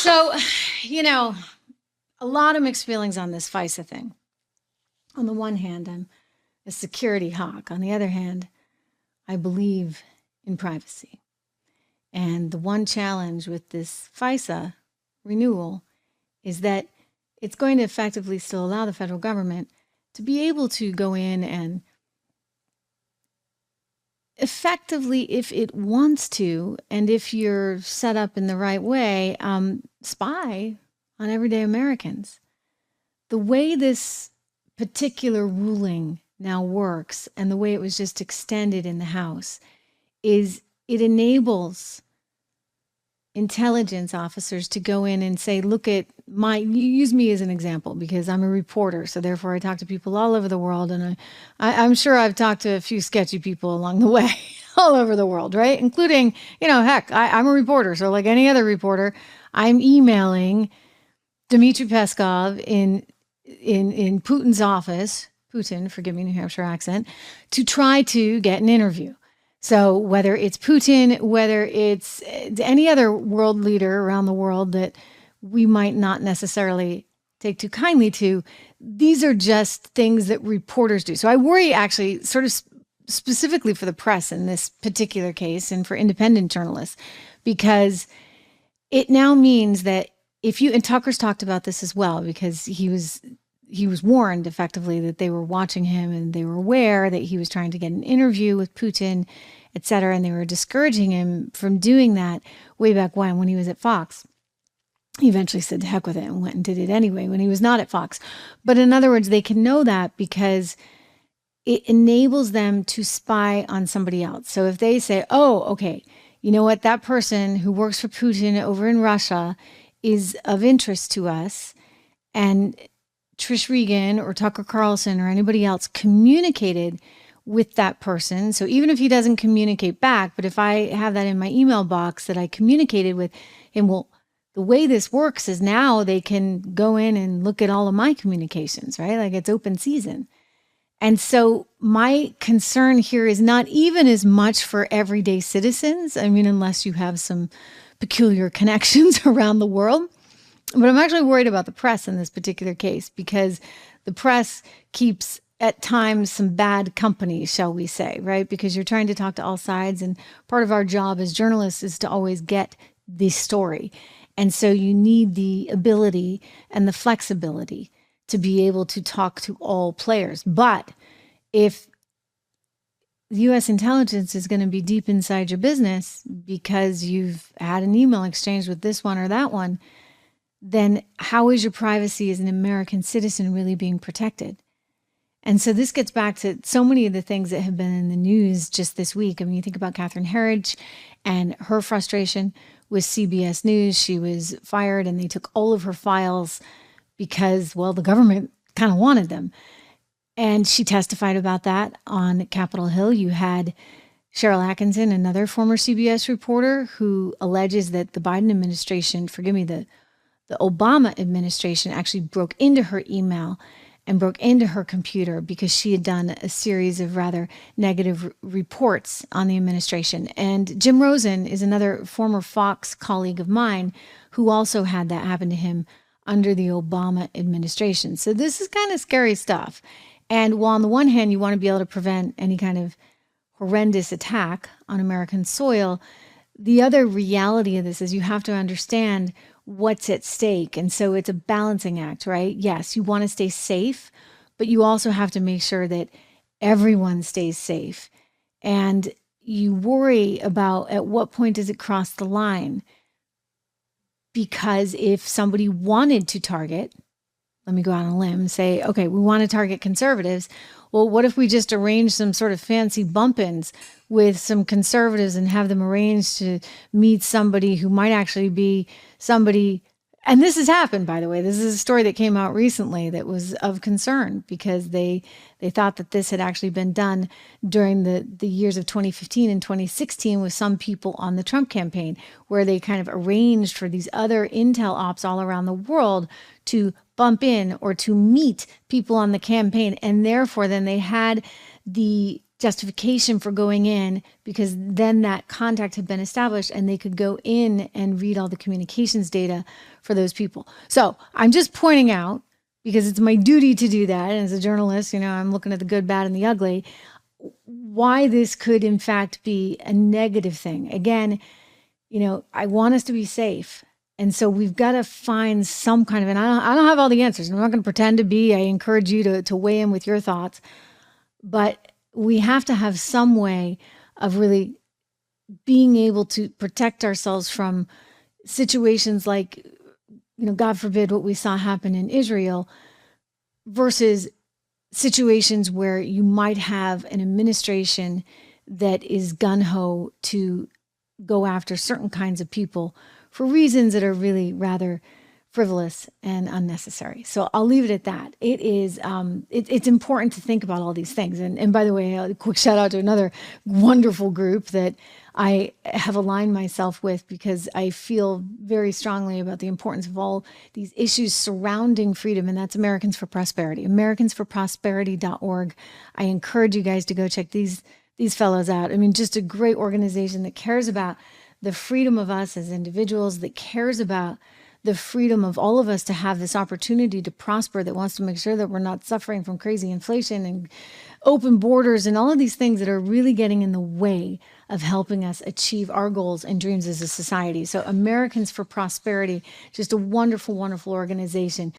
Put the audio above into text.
So, you know, a lot of mixed feelings on this FISA thing. On the one hand, I'm a security hawk. On the other hand, I believe in privacy. And the one challenge with this FISA renewal is that it's going to effectively still allow the federal government to be able to go in and effectively, if it wants to, and if you're set up in the right way, spy on everyday Americans. The way this particular ruling now works and the way it was just extended in the House is it enables intelligence officers to go in and say, look at use me as an example because I'm a reporter. So therefore I talk to people all over the world. And I'm sure I've talked to a few sketchy people along the way all over the world, right? Including, heck, I'm a reporter. So like any other reporter, I'm emailing Dmitry Peskov in Putin's office, Putin, forgive me, New Hampshire accent, to try to get an interview. So whether it's Putin, whether it's any other world leader around the world that we might not necessarily take too kindly to, these are just things that reporters do. So I worry actually sort of specifically for the press in this particular case and for independent journalists, because it now means that if you, and Tucker's talked about this as well, because he was warned effectively that they were watching him and they were aware that he was trying to get an interview with Putin, et cetera, and they were discouraging him from doing that way back when he was at Fox. He eventually said to heck with it and went and did it anyway when he was not at Fox. But in other words, they can know that because it enables them to spy on somebody else. So if they say, oh, okay, you know what, that person who works for Putin over in Russia is of interest to us, and Trish Regan or Tucker Carlson or anybody else communicated with that person. So even if he doesn't communicate back, but if I have that in my email box that I communicated with him, well, the way this works is now they can go in and look at all of my communications, right? Like it's open season. And so my concern here is not even as much for everyday citizens. I mean, unless you have some peculiar connections around the world. But I'm actually worried about the press in this particular case because the press keeps at times some bad company, shall we say, right? Because you're trying to talk to all sides. And part of our job as journalists is to always get the story. And so you need the ability and the flexibility to be able to talk to all players. But if the U.S. intelligence is going to be deep inside your business because you've had an email exchange with this one or that one, then how is your privacy as an American citizen really being protected? And so this gets back to so many of the things that have been in the news just this week. I mean, you think about Catherine Herridge and her frustration with CBS News. She was fired and they took all of her files because, well, the government kind of wanted them. And she testified about that on Capitol Hill. You had Cheryl Atkinson, another former CBS reporter, who alleges that the Biden administration, the Obama administration actually broke into her email and broke into her computer because she had done a series of rather negative reports on the administration. And Jim Rosen is another former Fox colleague of mine who also had that happen to him under the Obama administration. So this is kind of scary stuff. And while on the one hand, you want to be able to prevent any kind of horrendous attack on American soil, the other reality of this is you have to understand what's at stake. And so it's a balancing act, right? Yes, you want to stay safe, but you also have to make sure that everyone stays safe. And you worry about at what point does it cross the line? Because if somebody wanted to target, let me go out on a limb and say, okay, we want to target conservatives. Well, what if we just arrange some sort of fancy bump-ins with some conservatives and have them arrange to meet somebody who might actually be somebody, and this has happened, by the way. This is a story that came out recently that was of concern because they thought that this had actually been done during the years of 2015 and 2016 with some people on the Trump campaign, where they kind of arranged for these other intel ops all around the world to bump in or to meet people on the campaign. And therefore, then they had the justification for going in, because then that contact had been established and they could go in and read all the communications data for those people. So I'm just pointing out, because it's my duty to do that. And as a journalist, I'm looking at the good, bad, and the ugly, why this could in fact be a negative thing. Again, I want us to be safe. And so we've got to find some kind of, and I don't have all the answers. I'm not going to pretend to be. I encourage you to weigh in with your thoughts. But we have to have some way of really being able to protect ourselves from situations like, God forbid, what we saw happen in Israel, versus situations where you might have an administration that is gun-ho to go after certain kinds of people for reasons that are really rather frivolous and unnecessary. So I'll leave it at that. It is, it's important to think about all these things. And by the way, a quick shout out to another wonderful group that I have aligned myself with, because I feel very strongly about the importance of all these issues surrounding freedom, and that's Americans for Prosperity, americansforprosperity.org. I encourage you guys to go check these fellows out. I mean, just a great organization that cares about the freedom of us as individuals, that cares about the freedom of all of us to have this opportunity to prosper, that wants to make sure that we're not suffering from crazy inflation and open borders and all of these things that are really getting in the way of helping us achieve our goals and dreams as a society. So Americans for Prosperity, just a wonderful, wonderful organization.